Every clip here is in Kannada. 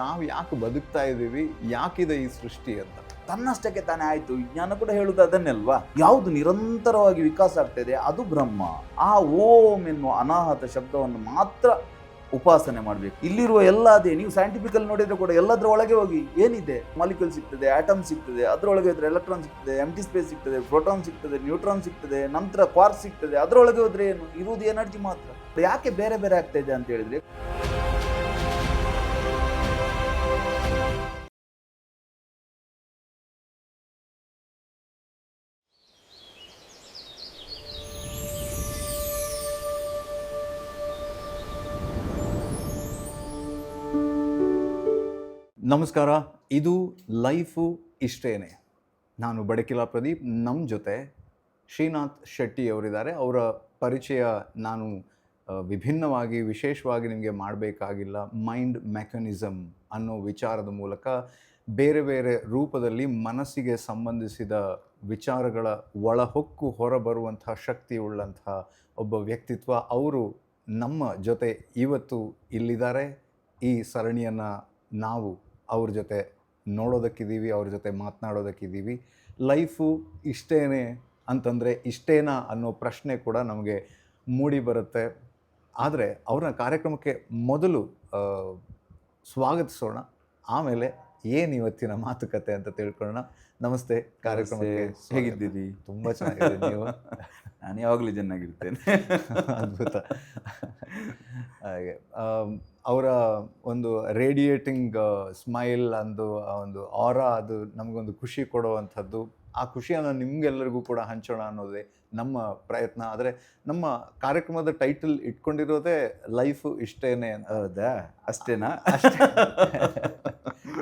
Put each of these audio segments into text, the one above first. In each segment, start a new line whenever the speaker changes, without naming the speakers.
ನಾವು ಯಾಕೆ ಬದುಕ್ತಾ ಇದ್ದೀವಿ, ಯಾಕಿದೆ ಈ ಸೃಷ್ಟಿ ಅಂತ.
ತನ್ನಷ್ಟಕ್ಕೆ ತಾನೇ ಆಯ್ತು. ವಿಜ್ಞಾನ ಕೂಡ ಹೇಳುವುದು ಅದನ್ನೆಲ್ವಾ. ಯಾವುದು ನಿರಂತರವಾಗಿ ವಿಕಾಸ ಆಗ್ತದೆ ಅದು ಬ್ರಹ್ಮ. ಆ ಓಂ ಎನ್ನುವ ಅನಾಹತ ಶಬ್ದವನ್ನು ಮಾತ್ರ ಉಪಾಸನೆ ಮಾಡಬೇಕು. ಇಲ್ಲಿರುವ ಎಲ್ಲ ಅದೇ, ನೀವು ಸೈಂಟಿಫಿಕಲ್ ನೋಡಿದ್ರೆ ಕೂಡ ಎಲ್ಲದರ ಒಳಗೆ ಹೋಗಿ ಏನಿದೆ, ಮಾಲಿಕ್ಯೂಲ್ ಸಿಗ್ತದೆ, ಆಟಮ್ ಸಿಗ್ತದೆ, ಅದರೊಳಗೆ ಹೋದ್ರೆ ಎಲೆಕ್ಟ್ರಾನ್ ಸಿಗ್ತದೆ, ಎಂಟಿ ಸ್ಪೇಸ್ ಸಿಗ್ತದೆ, ಪ್ರೋಟಾನ್ ಸಿಗ್ತದೆ, ನ್ಯೂಟ್ರಾನ್ ಸಿಗ್ತದೆ, ನಂತರ ಕ್ವಾರ್ಕ್ ಸಿಗ್ತದೆ. ಅದರೊಳಗೆ ಹೋದ್ರೆ ಏನು ಇರುವುದು ಎನರ್ಜಿ ಮಾತ್ರ. ಯಾಕೆ ಬೇರೆ ಬೇರೆ ಆಗ್ತಾ ಇದೆ ಅಂತ ಹೇಳಿದ್ರೆ,
ನಮಸ್ಕಾರ, ಇದು ಲೈಫು ಇಷ್ಟೇನೆ. ನಾನು ಬಡಕಿಲಾ ಪ್ರದೀಪ್. ನಮ್ಮ ಜೊತೆ ಶ್ರೀನಾಥ್ ಶೆಟ್ಟಿ ಅವರಿದ್ದಾರೆ. ಅವರ ಪರಿಚಯ ನಾನು ವಿಭಿನ್ನವಾಗಿ ವಿಶೇಷವಾಗಿ ನಿಮಗೆ ಮಾಡಬೇಕಾಗಿಲ್ಲ. ಮೈಂಡ್ ಮೆಕ್ಯಾನಿಸಮ್ ಅನ್ನೋ ವಿಚಾರದ ಮೂಲಕ ಬೇರೆ ಬೇರೆ ರೂಪದಲ್ಲಿ ಮನಸ್ಸಿಗೆ ಸಂಬಂಧಿಸಿದ ವಿಚಾರಗಳ ಒಳಹೊಕ್ಕು ಹೊರಬರುವಂಥ ಶಕ್ತಿ ಉಳ್ಳಂತಹ ಒಬ್ಬ ವ್ಯಕ್ತಿತ್ವ. ಅವರು ನಮ್ಮ ಜೊತೆ ಇವತ್ತು ಇಲ್ಲಿದ್ದಾರೆ. ಈ ಸರಣಿಯನ್ನು ನಾವು ಅವ್ರ ಜೊತೆ ನೋಡೋದಕ್ಕಿದ್ದೀವಿ, ಅವ್ರ ಜೊತೆ ಮಾತನಾಡೋದಕ್ಕಿದ್ದೀವಿ. ಲೈಫು ಇಷ್ಟೇನೆ ಅಂತಂದರೆ ಇಷ್ಟೇನಾ ಅನ್ನೋ ಪ್ರಶ್ನೆ ಕೂಡ ನಮಗೆ ಮೂಡಿ ಬರುತ್ತೆ. ಆದರೆ ಅವ್ರನ್ನ ಕಾರ್ಯಕ್ರಮಕ್ಕೆ ಮೊದಲು ಸ್ವಾಗತಿಸೋಣ, ಆಮೇಲೆ ಏನು ಇವತ್ತಿನ ಮಾತುಕತೆ ಅಂತ ತಿಳ್ಕೊಳ್ಳೋಣ. ನಮಸ್ತೆ, ಕಾರ್ಯಕ್ರಮಕ್ಕೆ
ಹೇಗಿದ್ದೀರಿ?
ತುಂಬ ಚೆನ್ನಾಗಿದೆ. ನೀವು?
ನಾನು ಯಾವಾಗಲೂ ಚೆನ್ನಾಗಿರ್ತೇನೆ.
ಅದ್ಭುತ. ಹಾಗೆ ಅವರ ಒಂದು ರೇಡಿಯೇಟಿಂಗ್ ಸ್ಮೈಲ್, ಒಂದು ಆರಾ, ಅದು ನಮಗೊಂದು ಖುಷಿ ಕೊಡುವಂಥದ್ದು. ಆ ಖುಷಿಯನ್ನು ನಿಮಗೆಲ್ಲರಿಗೂ ಕೂಡ ಹಂಚೋಣ ಅನ್ನೋದೇ ನಮ್ಮ ಪ್ರಯತ್ನ. ಆದರೆ ನಮ್ಮ ಕಾರ್ಯಕ್ರಮದ ಟೈಟಲ್ ಇಟ್ಕೊಂಡಿರೋದೇ ಲೈಫು ಇಷ್ಟೇನೆ ಅಂತ.
ಹೌದಾ? ಅಷ್ಟೇನಾ?
ಅಷ್ಟೇ.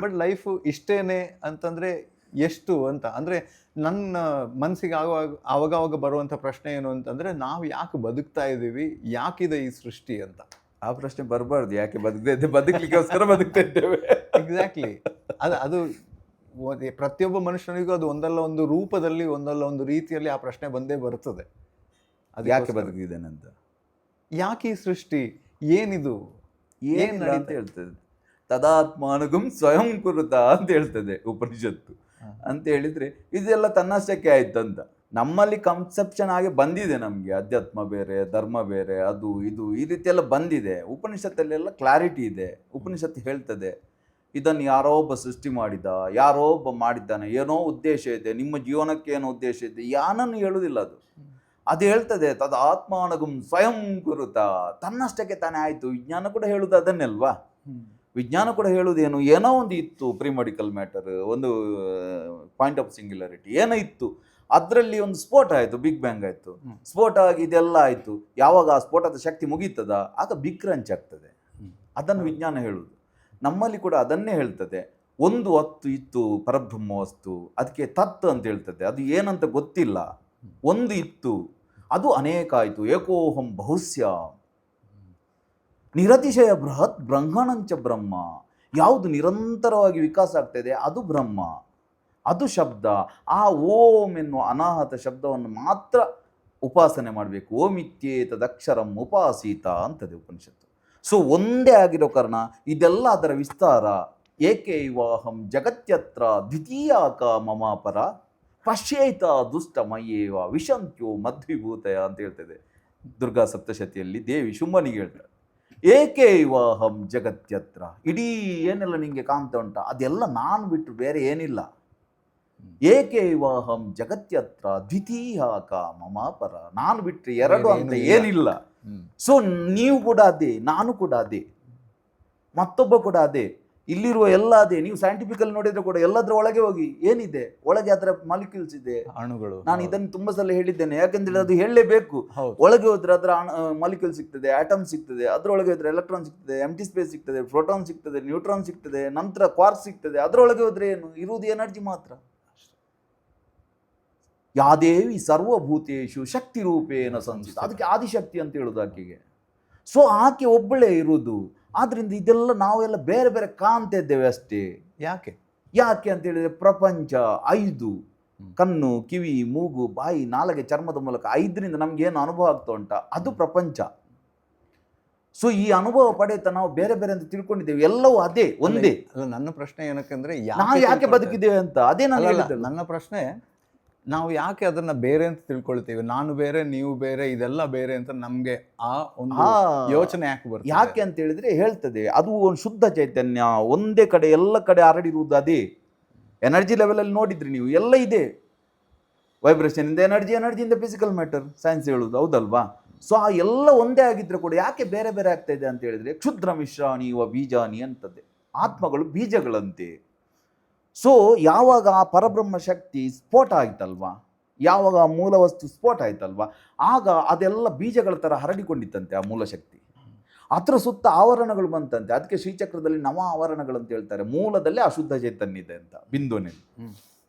ಬಟ್ ಲೈಫು ಇಷ್ಟೇನೆ ಅಂತಂದರೆ ಎಷ್ಟು ಅಂತ ಅಂದರೆ ನನ್ನ ಮನಸ್ಸಿಗೆ ಆವಾಗ ಬರುವಂಥ ಪ್ರಶ್ನೆ ಏನು ಅಂತಂದರೆ, ನಾವು ಯಾಕೆ ಬದುಕ್ತಾ ಇದ್ದೀವಿ, ಯಾಕಿದೆ ಈ ಸೃಷ್ಟಿ ಅಂತ.
ಆ ಪ್ರಶ್ನೆ ಬರಬಾರ್ದು. ಯಾಕೆ ಬದುಕಲಿಕ್ಕೋಸ್ಕರ ಬದುಕ್ತಾ ಇದ್ದೇವೆ.
ಎಕ್ಸಾಕ್ಟ್ಲಿ. ಅದು ಪ್ರತಿಯೊಬ್ಬ ಮನುಷ್ಯನಿಗೂ ಅದು ಒಂದಲ್ಲ ಒಂದು ರೂಪದಲ್ಲಿ, ಒಂದಲ್ಲ ಒಂದು ರೀತಿಯಲ್ಲಿ ಆ ಪ್ರಶ್ನೆ ಬಂದೇ ಬರ್ತದೆ.
ಅದು ಯಾಕೆ ಬದುಕಿದ್ದೇನಂತ,
ಯಾಕೆ ಈ ಸೃಷ್ಟಿ, ಏನಿದು,
ಏನು ಅಂತ ಹೇಳ್ತದೆ. ತದಾತ್ಮಾನುಗಂ ಸ್ವಯಂ ಕುರುತ ಅಂತ ಹೇಳ್ತದೆ ಉಪನಿಷತ್ತು. ಅಂತ ಹೇಳಿದ್ರೆ ಇದೆಲ್ಲ ತನ್ನಷ್ಟಕ್ಕೆ ಆಯ್ತು ಅಂತ ನಮ್ಮಲ್ಲಿ ಕನ್ಸೆಪ್ಷನ್ ಆಗಿ ಬಂದಿದೆ. ನಮಗೆ ಅಧ್ಯಾತ್ಮ ಬೇರೆ, ಧರ್ಮ ಬೇರೆ, ಅದು ಇದು ಈ ರೀತಿ ಎಲ್ಲ ಬಂದಿದೆ. ಉಪನಿಷತ್ತಲ್ಲೆಲ್ಲ ಕ್ಲಾರಿಟಿ ಇದೆ. ಉಪನಿಷತ್ತು ಹೇಳ್ತದೆ, ಇದನ್ನು ಯಾರೋ ಒಬ್ಬ ಸೃಷ್ಟಿ ಮಾಡಿದ, ಯಾರೋ ಒಬ್ಬ ಮಾಡಿದ್ದಾನೆ, ಏನೋ ಉದ್ದೇಶ ಇದೆ, ನಿಮ್ಮ ಜೀವನಕ್ಕೆ ಏನೋ ಉದ್ದೇಶ ಇದೆ, ಯಾನನ್ನು ಹೇಳುವುದಿಲ್ಲ. ಅದು ಹೇಳ್ತದೆ ತದಾತ್ಮಾನಗುಂ ಸ್ವಯಂ ಕುರುತ, ತನ್ನಷ್ಟಕ್ಕೆ ತಾನೇ ಆಯಿತು. ವಿಜ್ಞಾನ ಕೂಡ ಹೇಳುವುದು ಅದನ್ನೆಲ್ವಾ. ವಿಜ್ಞಾನ ಕೂಡ ಹೇಳುವುದೇನು, ಏನೋ ಒಂದು ಇತ್ತು, ಪ್ರೀ ಮೆಡಿಕಲ್ ಮ್ಯಾಟರ್, ಒಂದು ಪಾಯಿಂಟ್ ಆಫ್ ಸಿಂಗ್ಯುಲಾರಿಟಿ ಏನೋ ಇತ್ತು, ಅದರಲ್ಲಿ ಒಂದು ಸ್ಫೋಟ ಆಯಿತು, ಬಿಗ್ ಬ್ಯಾಂಗ್ ಆಯಿತು. ಸ್ಫೋಟ ಆಗಿ ಇದೆಲ್ಲ ಆಯಿತು. ಯಾವಾಗ ಆ ಸ್ಫೋಟದ ಶಕ್ತಿ ಮುಗೀತದ ಆಗ ಬಿಗ್ ಕ್ರಂಚ್ ಆಗ್ತದೆ. ಅದನ್ನು ವಿಜ್ಞಾನ ಹೇಳುವುದು. ನಮ್ಮಲ್ಲಿ ಕೂಡ ಅದನ್ನೇ ಹೇಳ್ತದೆ. ಒಂದು ವಸ್ತು ಇತ್ತು, ಪರಬ್ರಹ್ಮ ವಸ್ತು, ಅದಕ್ಕೆ ತತ್ ಅಂತ ಹೇಳ್ತದೆ. ಅದು ಏನಂತ ಗೊತ್ತಿಲ್ಲ. ಒಂದು ಇತ್ತು, ಅದು ಅನೇಕ ಆಯಿತು. ಏಕೋಹಂ ಬಹುಸ್ಯ ನಿರತಿಶಯ ಬೃಹತ್ ಬ್ರಹ್ಮಣಂಚ ಬ್ರಹ್ಮ. ಯಾವುದು ನಿರಂತರವಾಗಿ ವಿಕಾಸ ಆಗ್ತದೆ ಅದು ಬ್ರಹ್ಮ, ಅದು ಶಬ್ದ. ಆ ಓಂ ಎನ್ನುವ ಅನಾಹತ ಶಬ್ದವನ್ನು ಮಾತ್ರ ಉಪಾಸನೆ ಮಾಡಬೇಕು. ಓಮಿತ್ಯೇತದಕ್ಷರಂ ಉಪಾಸೀತ ಅಂತದೆ ಉಪನಿಷತ್ತು. ಸೊ ಒಂದೇ ಆಗಿರೋ ಕಾರಣ ಇದೆಲ್ಲ ಅದರ ವಿಸ್ತಾರ. ಏಕೈವಾಹಂ ಜಗತ್ಯತ್ರ ದ್ವಿತೀಯಾಕ ಮಮಾಪರ ಪಶ್ಯೇತ ದುಷ್ಟಮಯೇವ ವಿಶಂತ್ಯೋ ಮಧ್ವಿಭೂತಯ ಅಂತ ಹೇಳ್ತದೆ ದುರ್ಗಾ ಸಪ್ತಶತಿಯಲ್ಲಿ. ದೇವಿ ಶುಂಭನಿಗೆ ಹೇಳ್ತಾರೆ, ಏಕೈವಾಹಂ ಜಗತ್ಯತ್ರ, ಇಡೀ ಏನೆಲ್ಲ ನಿಂಗೆ ಕಾಣ್ತಾ ಉಂಟ ಅದೆಲ್ಲ ನಾನು ಬಿಟ್ಟು ಬೇರೆ ಏನಿಲ್ಲ. ಏಕೈವಾಹಂ ಜಗತ್ಯತ್ರ ದ್ವಿತೀಯಾಕ ಮಮಾಪರ, ನಾನು ಬಿಟ್ಟರೆ ಎರಡು ಅಂತ ಏನಿಲ್ಲ. ಸೊ ನೀವು ಕೂಡ ಅದೇ, ನಾನು ಕೂಡ ಅದೇ, ಮತ್ತೊಬ್ಬ ಕೂಡ ಅದೇ, ಇಲ್ಲಿರುವ ಎಲ್ಲ ಅದೇ. ನೀವು ಸೈಂಟಿಫಿಕಲ್ ನೋಡಿದ್ರೆ ಕೂಡ ಎಲ್ಲದರ ಒಳಗೆ ಹೋಗಿ ಏನಿದೆ, ಒಳಗೆ ಅದರ ಮಾಲಿಕ್ಯೂಲ್ಸ್ ಇದೆ,
ಅಣುಗಳು.
ನಾನು ಇದನ್ನು ತುಂಬಾ ಸಲ ಹೇಳಿದ್ದೇನೆ, ಯಾಕಂದ್ರೆ ಅದು ಹೇಳಲೇಬೇಕು. ಒಳಗೆ ಹೋದ್ರೆ ಅದರ ಮಾಲಿಕ್ಯೂಲ್ ಸಿಗ್ತದೆ, ಆಟಮ್ ಸಿಗ್ತದೆ, ಅದರೊಳಗೆ ಹೋದ್ರೆ ಎಲೆಕ್ಟ್ರಾನ್ ಸಿಗ್ತದೆ, ಎಂಟಿ ಸ್ಪೇಸ್ ಸಿಗ್ತದೆ, ಪ್ರೋಟಾನ್ ಸಿಗ್ತದೆ, ನ್ಯೂಟ್ರಾನ್ ಸಿಗ್ತದೆ, ನಂತರ ಕ್ವಾರ್ಕ್ ಸಿಗ್ತದೆ. ಅದರೊಳಗೆ ಹೋದ್ರೆ ಏನು ಇರುವುದು ಎನರ್ಜಿ ಮಾತ್ರ. ಯಾದೇವಿ ಸರ್ವಭೂತೇಶು ಶಕ್ತಿ ರೂಪೇಣ ಸಂಸ್ಥಿತ, ಅದಕ್ಕೆ ಆದಿಶಕ್ತಿ ಅಂತ ಹೇಳುದು ಆಕೆಗೆ. ಸೊ ಆಕೆ ಒಬ್ಬಳೇ ಇರುವುದು. ಆದ್ರಿಂದ ಇದೆಲ್ಲ ನಾವೆಲ್ಲ ಬೇರೆ ಬೇರೆ ಕಾಣ್ತಾ ಇದ್ದೇವೆ ಅಷ್ಟೇ. ಯಾಕೆ ಅಂತ ಹೇಳಿದ್ರೆ ಪ್ರಪಂಚ 5 ಕಣ್ಣು, ಕಿವಿ, ಮೂಗು, ಬಾಯಿ, 4 ಚರ್ಮದ ಮೂಲಕ 5ರಿಂದ ನಮ್ಗೆ ಏನು ಅನುಭವ ಆಗ್ತಾ ಉಂಟ ಅದು ಪ್ರಪಂಚ. ಸೊ ಈ ಅನುಭವ ಪಡೆಯುತ್ತಾ ನಾವು ಬೇರೆ ಬೇರೆ ಅಂತ ತಿಳ್ಕೊಂಡಿದ್ದೇವೆ, ಎಲ್ಲವೂ ಅದೇ ಒಂದೇ.
ಅಲ್ಲ, ನನ್ನ ಪ್ರಶ್ನೆ ಏನಕ್ಕಂದ್ರೆ
ನಾವು ಯಾಕೆ ಬದುಕಿದ್ದೇವೆ ಅಂತ, ಅದೇ ನಾನು ಹೇಳಿದ್ದು.
ನನ್ನ ಪ್ರಶ್ನೆ, ನಾವು ಯಾಕೆ ಅದನ್ನ ಬೇರೆ ಅಂತ ತಿಳ್ಕೊಳ್ತೀವಿ? ನಾನು ಬೇರೆ, ನೀವು ಬೇರೆ, ಇದೆಲ್ಲ ಬೇರೆ ಅಂತ ನಮ್ಗೆ ಆ ಒಂದು ಯೋಚನೆ ಯಾಕೆ ಬರ್ತದೆ?
ಯಾಕೆ ಅಂತ ಹೇಳಿದ್ರೆ ಹೇಳ್ತದೆ, ಅದು ಒಂದು ಶುದ್ಧ ಚೈತನ್ಯ ಒಂದೇ ಕಡೆ ಎಲ್ಲ ಕಡೆ ಹರಡಿರುವುದು ಅದೇ. ಎನರ್ಜಿ ಲೆವೆಲಲ್ಲಿ ನೋಡಿದ್ರಿ ನೀವು, ಎಲ್ಲ ಇದೆ. ವೈಬ್ರೇಷನ್ ಇಂದ ಎನರ್ಜಿ, ಎನರ್ಜಿಯಿಂದ ಫಿಸಿಕಲ್ ಮ್ಯಾಟರ್, ಸೈನ್ಸ್ ಹೇಳುದು, ಹೌದಲ್ವಾ? ಸೊ ಆ ಎಲ್ಲ ಒಂದೇ ಆಗಿದ್ರೆ ಕೂಡ ಯಾಕೆ ಬೇರೆ ಬೇರೆ ಆಗ್ತಾ ಇದೆ ಅಂತ ಹೇಳಿದ್ರೆ, ಕ್ಷುದ್ರ ಮಿಶ್ರಾಣಿ ವ ಬೀಜಾನಿ ಅಂತದ್ದೆ. ಆತ್ಮಗಳು ಬೀಜಗಳಂತೆ. ಸೊ ಯಾವಾಗ ಆ ಪರಬ್ರಹ್ಮ ಶಕ್ತಿ ಸ್ಫೋಟ ಆಯ್ತಲ್ವಾ, ಯಾವಾಗ ಆ ಮೂಲ ವಸ್ತು ಸ್ಫೋಟ ಆಯ್ತಲ್ವಾ, ಆಗ ಅದೆಲ್ಲ ಬೀಜಗಳ ಥರ ಹರಡಿಕೊಂಡಿತ್ತಂತೆ ಆ ಮೂಲ ಶಕ್ತಿ. ಅದರ ಸುತ್ತ ಆವರಣಗಳು ಬಂತಂತೆ. ಅದಕ್ಕೆ ಶ್ರೀಚಕ್ರದಲ್ಲಿ ನವ ಆವರಣಗಳಂತ ಹೇಳ್ತಾರೆ. ಮೂಲದಲ್ಲಿ ಅಶುದ್ಧ ಚೈತನ್ಯ ಇದೆ ಅಂತ, ಬಿಂದುವಿನಲ್ಲಿ.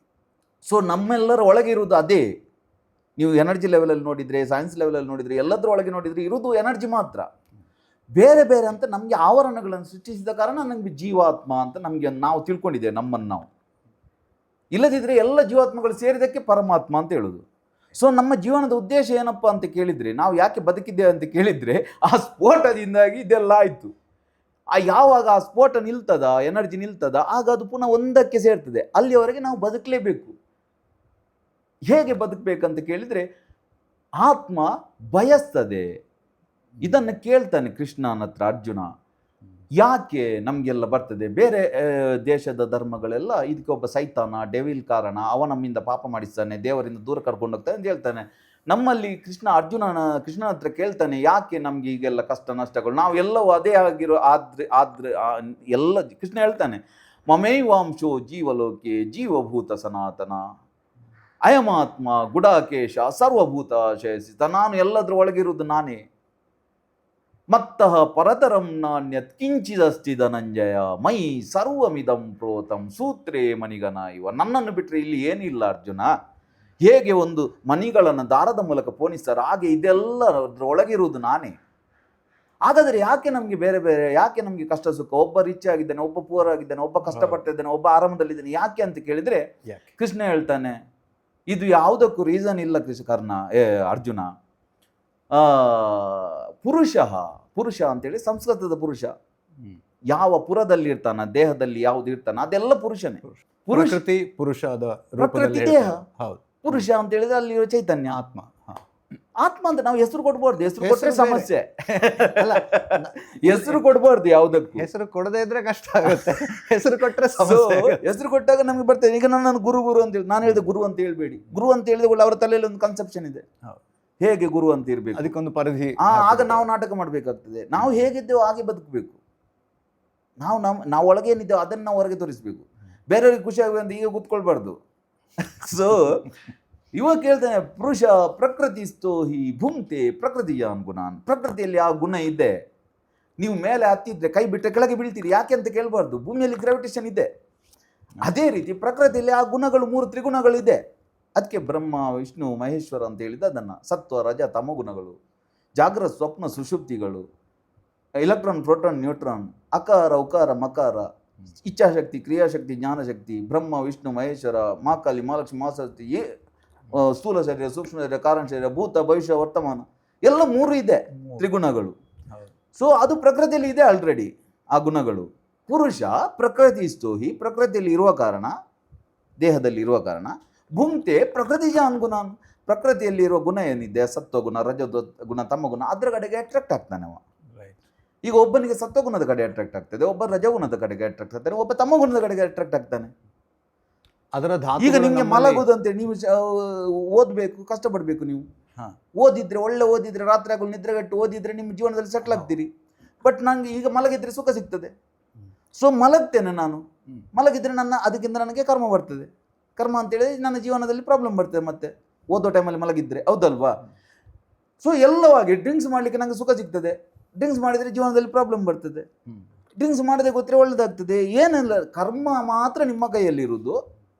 ಸೊ ನಮ್ಮೆಲ್ಲರ ಒಳಗೆ ಇರುವುದು ಅದೇ. ನೀವು ಎನರ್ಜಿ ಲೆವೆಲಲ್ಲಿ ನೋಡಿದರೆ, ಸೈನ್ಸ್ ಲೆವೆಲಲ್ಲಿ ನೋಡಿದರೆ, ಎಲ್ಲದರ ಒಳಗೆ ನೋಡಿದರೆ ಇರುವುದು ಎನರ್ಜಿ ಮಾತ್ರ. ಬೇರೆ ಬೇರೆ ಅಂತ ನಮಗೆ ಆವರಣಗಳನ್ನು ಸೃಷ್ಟಿಸಿದ ಕಾರಣ ನಮಗೆ ಜೀವಾತ್ಮ ಅಂತ ನಮಗೆ ನಾವು ತಿಳ್ಕೊಂಡಿದ್ದೇವೆ ನಮ್ಮನ್ನು ನಾವು. ಇಲ್ಲದಿದ್ದರೆ ಎಲ್ಲ ಜೀವಾತ್ಮಗಳು ಸೇರಿದಕ್ಕೆ ಪರಮಾತ್ಮ ಅಂತ ಹೇಳೋದು. ಸೊ ನಮ್ಮ ಜೀವನದ ಉದ್ದೇಶ ಏನಪ್ಪ ಅಂತ ಕೇಳಿದರೆ, ನಾವು ಯಾಕೆ ಬದುಕಿದ್ದೇವೆ ಅಂತ ಕೇಳಿದರೆ, ಆ ಸ್ಫೋಟದಿಂದಾಗಿ ಇದೆಲ್ಲ ಆಯಿತು. ಯಾವಾಗ ಆ ಸ್ಫೋಟ ನಿಲ್ತದ, ಎನರ್ಜಿ ನಿಲ್ತದ, ಆಗ ಅದು ಪುನಃ ಒಂದಕ್ಕೆ ಸೇರ್ತದೆ. ಅಲ್ಲಿಯವರೆಗೆ ನಾವು ಬದುಕಲೇಬೇಕು. ಹೇಗೆ ಬದುಕಬೇಕಂತ ಕೇಳಿದರೆ, ಆತ್ಮ ಬಯಸ್ತದೆ. ಇದನ್ನು ಕೇಳ್ತಾನೆ ಕೃಷ್ಣನ ಹತ್ರ ಅರ್ಜುನ. ಯಾಕೆ ನಮಗೆಲ್ಲ ಬರ್ತದೆ? ಬೇರೆ ದೇಶದ ಧರ್ಮಗಳೆಲ್ಲ ಇದಕ್ಕೆ ಒಬ್ಬ ಸೈತಾನ, ಡೆವಿಲ್ ಕಾರಣ, ಅವ ನಮ್ಮಿಂದ ಪಾಪ ಮಾಡಿಸ್ತಾನೆ, ದೇವರಿಂದ ದೂರ ಕರ್ಕೊಂಡು ಹೋಗ್ತಾನೆ ಅಂತ ಹೇಳ್ತಾನೆ. ನಮ್ಮಲ್ಲಿ ಕೃಷ್ಣನ ಹತ್ರ ಕೇಳ್ತಾನೆ, ಯಾಕೆ ನಮ್ಗೆ ಈಗೆಲ್ಲ ಕಷ್ಟ ನಷ್ಟಗಳು, ನಾವು ಎಲ್ಲವೂ ಅದೇ ಆಗಿರೋ ಆದ್ರೆ ಎಲ್ಲ ಕೃಷ್ಣ ಹೇಳ್ತಾನೆ, ಮಮೈವಾಂಶೋ ಜೀವಲೋಕೆ ಜೀವಭೂತ ಸನಾತನ ಅಯಮಾತ್ಮ ಗುಡಾಕೇಶ ಸರ್ವಭೂತ ಶಯಸಿತ. ನಾನು ಎಲ್ಲದ್ರ ಒಳಗಿರುವುದು ನಾನೇ. ಮತ್ತಃ ಪರತರಂ ನಾಣ್ಯತ್ ಕಿಂಚಿದಸ್ತಿ ಧನಂಜಯ ಮೈ ಸರ್ವಮಿದಂ ಪ್ರೋತಂ ಸೂತ್ರೇ ಮಣಿಗನ ಇವ. ನನ್ನನ್ನು ಬಿಟ್ಟರೆ ಇಲ್ಲಿ ಏನಿಲ್ಲ ಅರ್ಜುನ. ಹೇಗೆ ಒಂದು ಮಣಿಗಳನ್ನು ದಾರದ ಮೂಲಕ ಪೋಣಿಸ್ತಾರೆ, ಹಾಗೆ ಇದೆಲ್ಲದ್ರ ಒಳಗಿರುವುದು ನಾನೇ. ಹಾಗಾದರೆ ಯಾಕೆ ನಮಗೆ ಬೇರೆ ಬೇರೆ, ಯಾಕೆ ನಮಗೆ ಕಷ್ಟ ಸುಖ? ಒಬ್ಬ ರಿಚ್ ಆಗಿದ್ದಾನೆ, ಒಬ್ಬ ಪೂರ್ ಆಗಿದ್ದಾನೆ, ಒಬ್ಬ ಕಷ್ಟಪಡ್ತಿದ್ದಾನೆ, ಒಬ್ಬ ಆರಾಮದಲ್ಲಿದ್ದಾನೆ. ಯಾಕೆ ಅಂತ ಕೇಳಿದರೆ ಕೃಷ್ಣ ಹೇಳ್ತಾನೆ, ಇದು ಯಾವುದಕ್ಕೂ ರೀಸನ್ ಇಲ್ಲ ಅರ್ಜುನ. ಪುರುಷ ಅಂತೇಳಿ ಸಂಸ್ಕೃತದ ಪುರುಷ. ಯಾವ ಪುರದಲ್ಲಿ ಇರ್ತಾನ, ದೇಹದಲ್ಲಿ ಯಾವ್ದು ಇರ್ತಾನ, ಅದೆಲ್ಲ ಪುರುಷನೇ.
ಪ್ರಕೃತಿ ಪುರುಷದ
ಪ್ರಕೃತಿ ದೇಹ. ಪುರುಷ ಅಂತ ಹೇಳಿದ್ರೆ ಅಲ್ಲಿರೋ ಚೈತನ್ಯ ಆತ್ಮ. ಆತ್ಮ ಅಂತ ನಾವು ಹೆಸರು ಕೊಡ್ಬಾರ್ದು. ಹೆಸರು ಕೊಟ್ಟರೆ ಸಮಸ್ಯೆ. ಅಲ್ಲ, ಹೆಸರು ಕೊಡ್ಬಾರ್ದು ಯಾವುದಕ್ಕೂ.
ಹೆಸರು ಕೊಡದೇ ಇದ್ರೆ ಕಷ್ಟ ಆಗುತ್ತೆ. ಹೆಸರು ಕೊಟ್ಟರೆ ಸಮಸ್ಯೆ.
ಹೆಸರು ಕೊಟ್ಟಾಗ ನಮ್ಗೆ ಬರ್ತದೆ. ಈಗ ನಾನು ಗುರು ಅಂತ ಹೇಳಿ, ನಾನು ಹೇಳಿದೆ ಗುರು ಅಂತ ಹೇಳ್ಬೇಡಿ. ಗುರು ಅಂತ ಹೇಳಿದ ಅವರ ತಲೆಯಲ್ಲಿ ಒಂದು ಕನ್ಸೆಪ್ಷನ್ ಇದೆ, ಹೇಗೆ ಗುರು ಅಂತ ಇರ್ಬೇಕು,
ಅದಕ್ಕೊಂದು ಪರಿಧಿ.
ಆಗ ನಾವು ನಾಟಕ ಮಾಡಬೇಕಾಗ್ತದೆ. ನಾವು ಹೇಗಿದ್ದೇವೆ ಹಾಗೆ ಬದುಕಬೇಕು. ನಾವು ಒಳಗೆ ಏನಿದ್ದೇವೆ ಅದನ್ನು ನಾವು ಹೊರಗೆ ತೋರಿಸ್ಬೇಕು. ಬೇರೆಯವ್ರಿಗೆ ಖುಷಿ ಆಗುವ ಅಂತ ಈಗ ಕೂತ್ಕೊಳ್ಬಾರ್ದು. ಸೊ ಇವಾಗ ಕೇಳ್ತಾನೆ, ಪುರುಷ ಪ್ರಕೃತಿಸ್ಥೋ ಹಿ ಭುಂಕ್ತೆ ಪ್ರಕೃತಿಯಾನ್ ಗುಣಾನ್. ಪ್ರಕೃತಿಯಲ್ಲಿ ಆ ಗುಣ ಇದೆ. ನೀವು ಮೇಲೆ ಹತ್ತಿದ್ರೆ ಕೈ ಬಿಟ್ಟರೆ ಕೆಳಗೆ ಬೀಳ್ತೀರಿ. ಯಾಕೆ ಅಂತ ಕೇಳಬಾರ್ದು. ಭೂಮಿಯಲ್ಲಿ ಗ್ರಾವಿಟೇಷನ್ ಇದೆ. ಅದೇ ರೀತಿ ಪ್ರಕೃತಿಯಲ್ಲಿ ಆ ಗುಣಗಳು, 3 ತ್ರಿಗುಣಗಳಿದೆ. ಅದಕ್ಕೆ ಬ್ರಹ್ಮ ವಿಷ್ಣು ಮಹೇಶ್ವರ ಅಂತ ಹೇಳಿದ ಅದನ್ನು. ಸತ್ವ ರಜ ತಮ ಗುಣಗಳು, ಜಾಗ್ರತ ಸ್ವಪ್ನ ಸುಷುಪ್ತಿಗಳು, ಎಲೆಕ್ಟ್ರಾನ್ ಪ್ರೋಟಾನ್ ನ್ಯೂಟ್ರಾನ್, ಅಕಾರ ಉಕಾರ ಮಕಾರ, ಇಚ್ಛಾಶಕ್ತಿ ಕ್ರಿಯಾಶಕ್ತಿ ಜ್ಞಾನಶಕ್ತಿ, ಬ್ರಹ್ಮ ವಿಷ್ಣು ಮಹೇಶ್ವರ, ಮಾಕಾಲಿ ಮಹಾಲಕ್ಷ್ಮಿ ಮಹಾಸರಸ್ವತಿ, ಸ್ಥೂಲ ಶರೀರ ಸೂಕ್ಷ್ಮ ಶರೀರ ಕಾರಣ ಶರೀರ, ಭೂತ ಭವಿಷ್ಯ ವರ್ತಮಾನ, ಎಲ್ಲ 3 ಇದೆ ತ್ರಿಗುಣಗಳು. ಸೊ ಅದು ಪ್ರಕೃತಿಯಲ್ಲಿ ಇದೆ ಆಲ್ರೆಡಿ ಆ ಗುಣಗಳು. ಪುರುಷ ಪ್ರಕೃತಿಸ್ಥೋಹಿ, ಪ್ರಕೃತಿಯಲ್ಲಿ ಇರುವ ಕಾರಣ, ದೇಹದಲ್ಲಿ ಇರುವ ಕಾರಣ, ಭುಂಕ್ತೆ ಪ್ರಕೃತಿಜಾನ್ ಗುಣಾನ್, ಪ್ರಕೃತಿಯಲ್ಲಿ ಇರುವ ಗುಣ ಏನಿದೆ, ಸತ್ವಗುಣ ರಜದ ಗುಣ ತಮ್ಮ ಗುಣ, ಅದರ ಕಡೆಗೆ ಅಟ್ರಾಕ್ಟ್ ಆಗ್ತಾನೆ ಅವ. ಈಗ ಒಬ್ಬನಿಗೆ ಸತ್ವಗುಣದ ಕಡೆ ಅಟ್ರಾಕ್ಟ್ ಆಗ್ತದೆ, ಒಬ್ಬ ರಜಗುಣದ ಕಡೆಗೆ ಅಟ್ರಾಕ್ಟ್ ಆಗ್ತಾನೆ, ಒಬ್ಬ ತಮ್ಮ ಗುಣದ ಕಡೆಗೆ ಅಟ್ರಾಕ್ಟ್ ಆಗ್ತಾನೆ. ಈಗ ನಿಮಗೆ ಮಲಗುದು ಅಂತೇಳಿ ನೀವು ಓದಬೇಕು, ಕಷ್ಟಪಡಬೇಕು. ನೀವು ಓದಿದ್ರೆ, ಒಳ್ಳೆ ಓದಿದ್ರೆ, ರಾತ್ರಿ ಆಗಲು ನಿದ್ರೆಗಟ್ಟು ಓದಿದ್ರೆ ನಿಮ್ಮ ಜೀವನದಲ್ಲಿ ಸೆಟ್ಲ್ ಆಗ್ತೀರಿ. ಬಟ್ ನನಗೆ ಈಗ ಮಲಗಿದ್ರೆ ಸುಖ ಸಿಗ್ತದೆ. ಸೊ ಮಲಗ್ತೇನೆ ನಾನು, ಮಲಗಿದ್ರೆ ಅದಕ್ಕಿಂತ ನನಗೆ ಕರ್ಮ ಬರ್ತದೆ. ಕರ್ಮ ಅಂತೇಳಿ ನನ್ನ ಜೀವನದಲ್ಲಿ ಪ್ರಾಬ್ಲಮ್ ಬರ್ತದೆ. ಮತ್ತೆ ಓದೋ ಟೈಮಲ್ಲಿ ಮಲಗಿದ್ರೆ, ಹೌದಲ್ವಾ? ಸೊ ಎಲ್ಲವಾಗಿ ಡ್ರಿಂಕ್ಸ್ ಮಾಡಲಿಕ್ಕೆ ನನಗೆ ಸುಖ ಸಿಗ್ತದೆ. ಡ್ರಿಂಕ್ಸ್ ಮಾಡಿದರೆ ಜೀವನದಲ್ಲಿ ಪ್ರಾಬ್ಲಮ್ ಬರ್ತದೆ. ಡ್ರಿಂಕ್ಸ್ ಮಾಡದೆ ಗೊತ್ತರೆ ಒಳ್ಳೆದಾಗ್ತದೆ. ಏನಿಲ್ಲ, ಕರ್ಮ ಮಾತ್ರ ನಿಮ್ಮ ಕೈಯಲ್ಲಿರುವುದು.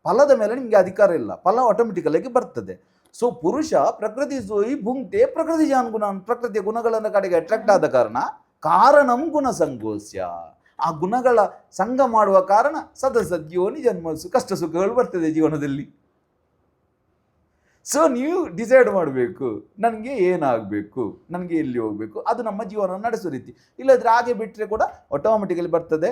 ಫಲದ ಮೇಲೆ ನಿಮಗೆ ಅಧಿಕಾರ ಇಲ್ಲ. ಫಲ ಆಟೋಮೆಟಿಕಲ್ ಆಗಿ ಬರ್ತದೆ. ಸೊ ಪುರುಷ ಪ್ರಕೃತಿ ಸೋಯಿ ಭುಂಕ್ತೆ ಪ್ರಕೃತಿ ಜಾನ್ಗುಣ, ಪ್ರಕೃತಿಯ ಗುಣಗಳ ಕಡೆಗೆ ಅಟ್ರಾಕ್ಟ್ ಆದ ಕಾರಣಂ ಗುಣ ಸಂಗೋಸ್ಯ. ಆ ಗುಣಗಳ ಸಂಘ ಮಾಡುವ ಕಾರಣ ಸದಸದ್ಯೋನಿ ಜನ್ಮಸು, ಕಷ್ಟ ಸುಖಗಳು ಬರ್ತದೆ ಜೀವನದಲ್ಲಿ. ಸೊ ನೀವು ಡಿಸೈಡ್ ಮಾಡಬೇಕು, ನನಗೆ ಏನಾಗಬೇಕು, ನನಗೆ ಎಲ್ಲಿ ಹೋಗಬೇಕು, ಅದು ನಮ್ಮ ಜೀವನ ನಡೆಸೋ ರೀತಿ. ಇಲ್ಲದ್ರೆ ಹಾಗೆ ಬಿಟ್ಟರೆ ಕೂಡ ಆಟೋಮೆಟಿಕಲಿ ಬರ್ತದೆ.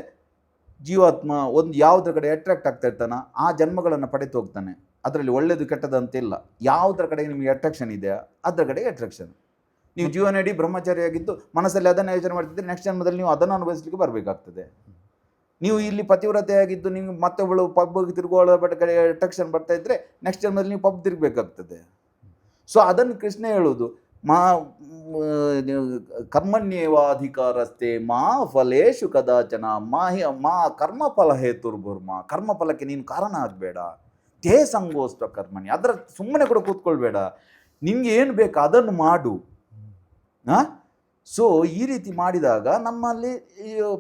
ಜೀವಾತ್ಮ ಒಂದು ಯಾವುದ್ರ ಕಡೆ ಅಟ್ರಾಕ್ಟ್ ಆಗ್ತಾ ಇರ್ತಾನೆ ಆ ಜನ್ಮಗಳನ್ನು ಪಡೆದು ಹೋಗ್ತಾನೆ. ಅದರಲ್ಲಿ ಒಳ್ಳೇದು ಕೆಟ್ಟದ್ದು ಅಂತಿಲ್ಲ. ಯಾವುದ್ರ ಕಡೆ ನಿಮಗೆ ಅಟ್ರಾಕ್ಷನ್ ಇದೆಯಾ ಅದರ ಕಡೆಗೆ ಅಟ್ರಾಕ್ಷನ್. ನೀವು ಜೀವನ ಇಡೀ ಬ್ರಹ್ಮಚಾರಿಯಾಗಿದ್ದು ಮನಸ್ಸಲ್ಲಿ ಅದನ್ನು ಯೋಚನೆ ಮಾಡ್ತಿದ್ರೆ ನೆಕ್ಸ್ಟ್ ಜನ್ಮದಲ್ಲಿ ನೀವು ಅದನ್ನು ಅನುಭವಿಸಲಿಕ್ಕೆ ಬರಬೇಕಾಗ್ತದೆ. ನೀವು ಇಲ್ಲಿ ಪತಿವ್ರತೆಯಾಗಿದ್ದು ನೀವು ಮತ್ತೊಬ್ಬಳು ಪಬ್ಗೆ ತಿರುಗುವ ಕಡೆ ಅಟ್ರಾಕ್ಷನ್ ಬರ್ತಾ ಇದ್ರೆ ನೆಕ್ಸ್ಟ್ ಜನ್ಮದಲ್ಲಿ ನೀವು ಪಬ್ ತಿರುಗಬೇಕಾಗ್ತದೆ. ಸೊ ಅದನ್ನು ಕೃಷ್ಣ ಹೇಳೋದು ಕರ್ಮಣ್ಯೇವಾಧಿಕಾರಸ್ತೆ ಮಾ ಫಲೇಶು ಕದಾಚನ ಮಾ ಕರ್ಮಫಲ ಹೇತುರ್ಭುರ್ಮ. ಕರ್ಮಫಲಕ್ಕೆ ನೀನು ಕಾರಣ ಆಗಬೇಡ. ತೇ ಸಂಗೋಸ್ತ ಕರ್ಮಣಿ. ಅದರ ಸುಮ್ಮನೆ ಕೂಡ ಕೂತ್ಕೊಳ್ಬೇಡ. ನಿಮ್ಗೆ ಏನು ಬೇಕು ಅದನ್ನು ಮಾಡು. ಸೊ ಈ ರೀತಿ ಮಾಡಿದಾಗ ನಮ್ಮಲ್ಲಿ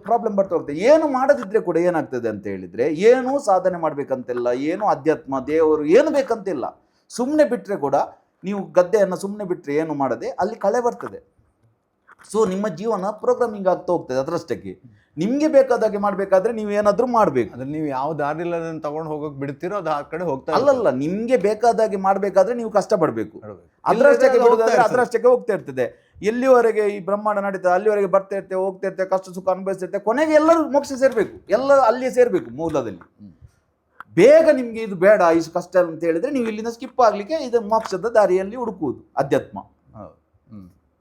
ಪ್ರಾಬ್ಲಮ್ ಬರ್ತಾ ಹೋಗ್ತದೆ. ಏನು ಮಾಡದಿದ್ರೆ ಕೂಡ ಏನಾಗ್ತದೆ ಅಂತ ಹೇಳಿದರೆ, ಏನೂ ಸಾಧನೆ ಮಾಡಬೇಕಂತಿಲ್ಲ, ಏನು ಅಧ್ಯಾತ್ಮ ದೇವರು ಏನು ಬೇಕಂತಿಲ್ಲ. ಸುಮ್ಮನೆ ಬಿಟ್ಟರೆ ಕೂಡ ನೀವು ಗದ್ದೆಯನ್ನು ಸುಮ್ಮನೆ ಬಿಟ್ಟರೆ ಏನು ಮಾಡದೆ ಅಲ್ಲಿ ಕಳೆ ಬರ್ತದೆ. ಸೊ ನಿಮ್ಮ ಜೀವನ ಪ್ರೋಗ್ರಾಮಿಂಗ್ ಆಗ್ತಾ ಹೋಗ್ತದೆ ಅದರಷ್ಟಕ್ಕೆ. ನಿಮಗೆ ಬೇಕಾದಾಗೆ ಮಾಡಬೇಕಾದ್ರೆ ನೀವು ಏನಾದರೂ ಮಾಡಬೇಕು.
ಅದ್ರ ನೀವು ಯಾವ ದಾರಿಲ್ಲ ಅದನ್ನು ತಗೊಂಡು ಹೋಗೋಕೆ ಬಿಡ್ತೀರೋ ಅದು ಆ ಕಡೆ ಹೋಗ್ತಾ
ಅಲ್ಲಲ್ಲ, ನಿಮಗೆ ಬೇಕಾದಾಗೆ ಮಾಡಬೇಕಾದ್ರೆ ನೀವು ಕಷ್ಟಪಡಬೇಕು. ಅದರಷ್ಟಕ್ಕೆ ಬಿಡೋದಾದ್ರೆ ಅದರಷ್ಟಕ್ಕೆ ಹೋಗ್ತಾ ಇರ್ತದೆ. ಎಲ್ಲಿವರೆಗೆ ಈ ಬ್ರಹ್ಮಾಂಡ ನಡೀತದೆ ಅಲ್ಲಿವರೆಗೆ ಬರ್ತಾ ಇರ್ತೇವೆ, ಹೋಗ್ತಾ ಇರ್ತೇವೆ, ಕಷ್ಟ ಸುಖ ಅನುಭವಿಸ್ತಿರ್ತೇವೆ. ಕೊನೆಗೆ ಎಲ್ಲರೂ ಮೋಕ್ಷ ಸೇರಬೇಕು, ಎಲ್ಲ ಅಲ್ಲಿಯೇ ಸೇರಬೇಕು ಮೂಲದಲ್ಲಿ. ಬೇಗ ನಿಮಗೆ ಇದು ಬೇಡ ಇಷ್ಟು ಕಷ್ಟ ಅಂತ ಹೇಳಿದ್ರೆ ನೀವು ಇಲ್ಲಿಂದ ಸ್ಕಿಪ್ ಆಗಲಿಕ್ಕೆ ಇದು ಮೋಕ್ಷದ ದಾರಿಯಲ್ಲಿ ಹುಡುಕುವುದು ಅಧ್ಯಾತ್ಮ.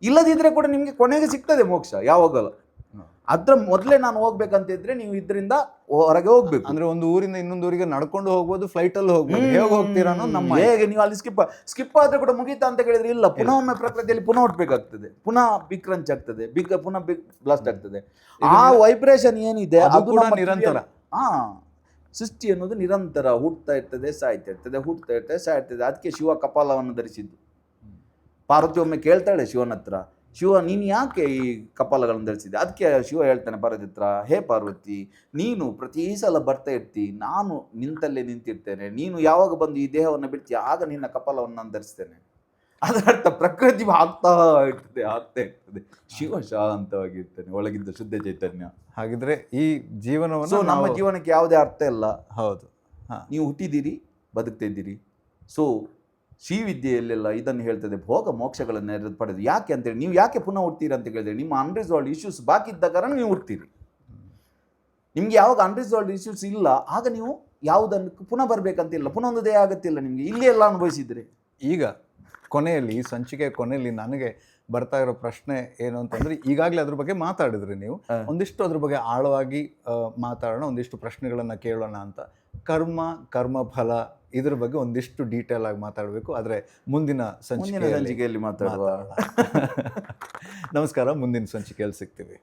ಇಲ್ಲದಿದ್ರೆ ಕೂಡ ನಿಮಗೆ ಕೊನೆಗೆ ಸಿಗ್ತದೆ ಮೋಕ್ಷ ಯಾವಾಗಲ್ಲ. ಅದ್ರ ಮೊದಲೇ ನಾನು ಹೋಗ್ಬೇಕಂತಿದ್ರೆ ನೀವು ಇದರಿಂದ ಹೊರಗೆ ಹೋಗ್ಬೇಕು.
ಅಂದ್ರೆ ಒಂದು ಊರಿಂದ ಇನ್ನೊಂದು ಊರಿಗೆ ನಡ್ಕೊಂಡು ಹೋಗ್ಬೋದು, ಫ್ಲೈಟ್ ಅಲ್ಲಿ ಹೋಗ್ಬೋದು. ಹೇಗೆ ಹೋಗ್ತೀರಾ ಅನ್ನೋದು ನಮ್ಮ.
ಹೇಗೆ ನೀವು ಅಲ್ಲಿ ಸ್ಕಿಪ್ ಆದ್ರೆ ಕೂಡ ಮುಗೀತಾ ಅಂತ ಕೇಳಿದ್ರೆ ಇಲ್ಲ, ಪುನಃ ಒಮ್ಮೆ ಪ್ರಕೃತಿಯಲ್ಲಿ ಪುನಃ ಹುಟ್ಟಬೇಕಾಗ್ತದೆ, ಪುನಃ ಬಿಗ್ ಕ್ರಂಚ್ ಆಗ್ತದೆ, ಪುನಃ ಬಿಗ್ ಬ್ಲಾಸ್ಟ್ ಆಗ್ತದೆ. ಆ ವೈಬ್ರೇಷನ್ ಏನಿದೆ ಅದು
ಕೂಡ ನಿರಂತರ.
ಸೃಷ್ಟಿ ಅನ್ನೋದು ನಿರಂತರ ಹುಟ್ಟತಾ ಇರ್ತದೆ, ಸಾಯ್ತಾ ಇರ್ತದೆ, ಹುಟ್ಟತಾ ಇರ್ತದೆ, ಸಾಯ್ತದೆ. ಅದಕ್ಕೆ ಶಿವ ಕಪಾಲವನ್ನು ಧರಿಸಿದ್ದು. ಪಾರ್ವತಿ ಒಮ್ಮೆ ಕೇಳ್ತಾಳೆ ಶಿವನ ಹತ್ರ, ಶಿವ ನೀನು ಯಾಕೆ ಈ ಕಪಾಲಗಳನ್ನು ಧರಿಸಿದೆ? ಅದಕ್ಕೆ ಶಿವ ಹೇಳ್ತಾನೆ ಪಾರ್ವತಿ ಹತ್ರ, ಹೇ ಪಾರ್ವತಿ, ನೀನು ಪ್ರತಿ ಸಲ ಬರ್ತಾ ಇರ್ತಿ, ನಾನು ನಿಂತಲ್ಲೇ ನಿಂತಿರ್ತೇನೆ. ನೀನು ಯಾವಾಗ ಬಂದು ಈ ದೇಹವನ್ನು ಬಿಡ್ತೀಯ ಆಗ ನಿನ್ನ ಕಪಾಲವನ್ನು ನಾನು ಧರಿಸ್ತೇನೆ. ಅದರ ಅರ್ಥ ಪ್ರಕೃತಿ ಆಗ್ತಾ ಇರ್ತದೆ. ಶಿವ ಶಾಂತವಾಗಿರ್ತಾನೆ, ಒಳಗಿದ್ದ ಶುದ್ಧ ಚೈತನ್ಯ.
ಹಾಗಿದ್ರೆ ಈ ಜೀವನವನ್ನು
ನಮ್ಮ ಜೀವನಕ್ಕೆ ಯಾವುದೇ ಅರ್ಥ ಇಲ್ಲ.
ಹೌದು,
ನೀವು ಹುಟ್ಟಿದ್ದೀರಿ, ಬದುಕ್ತಾ ಇದ್ದೀರಿ. ಸೊ ಶ್ರೀವಿದ್ಯೆಯಲ್ಲೆಲ್ಲ ಇದನ್ನು ಹೇಳ್ತದೆ, ಭೋಗ ಮೋಕ್ಷಗಳನ್ನು ಪಡೆದು. ಯಾಕೆ ಅಂತೇಳಿ, ನೀವು ಯಾಕೆ ಪುನಃ ಹುಡ್ತೀರಿ ಅಂತ ಕೇಳಿದ್ರೆ, ನಿಮ್ಮ ಅನ್ರಿಸಾಲ್ವ್ಡ್ ಇಶ್ಯೂಸ್ ಬಾಕಿ ಇದ್ದ ಕಾರಣ ನೀವು ಹುಡ್ತೀರಿ. ನಿಮ್ಗೆ ಯಾವಾಗ ಅನ್ರಿಸಾಲ್ವ್ಡ್ ಇಶ್ಯೂಸ್ ಇಲ್ಲ ಆಗ ನೀವು ಯಾವುದನ್ನು ಪುನಃ ಬರಬೇಕಂತಿಲ್ಲ, ಪುನಃ ಒಂದು ದೇಹ ಆಗತ್ತಿಲ್ಲ ನಿಮಗೆ, ಇಲ್ಲೇ ಎಲ್ಲ ಅನುಭವಿಸಿದ್ರೆ.
ಈಗ ಕೊನೆಯಲ್ಲಿ, ಈ ಸಂಚಿಕೆ ಕೊನೆಯಲ್ಲಿ ನನಗೆ ಬರ್ತಾ ಇರೋ ಪ್ರಶ್ನೆ ಏನು ಅಂತಂದ್ರೆ, ಈಗಾಗಲೇ ಅದ್ರ ಬಗ್ಗೆ ಮಾತಾಡಿದ್ರಿ ನೀವು, ಒಂದಿಷ್ಟು ಅದ್ರ ಬಗ್ಗೆ ಆಳವಾಗಿ ಮಾತಾಡೋಣ, ಒಂದಿಷ್ಟು ಪ್ರಶ್ನೆಗಳನ್ನು ಕೇಳೋಣ ಅಂತ. ಕರ್ಮಫಲ ಇದ್ರ ಬಗ್ಗೆ ಒಂದಿಷ್ಟು ಡೀಟೇಲ್ ಆಗಿ ಮಾತಾಡಬೇಕು, ಆದರೆ ಮುಂದಿನ ಸಂಚಿಕೆಯಲ್ಲಿ
ಮಾತಾಡುವ.
ನಮಸ್ಕಾರ, ಮುಂದಿನ ಸಂಚಿಕೆಯಲ್ಲಿ ಸಿಗ್ತೀವಿ.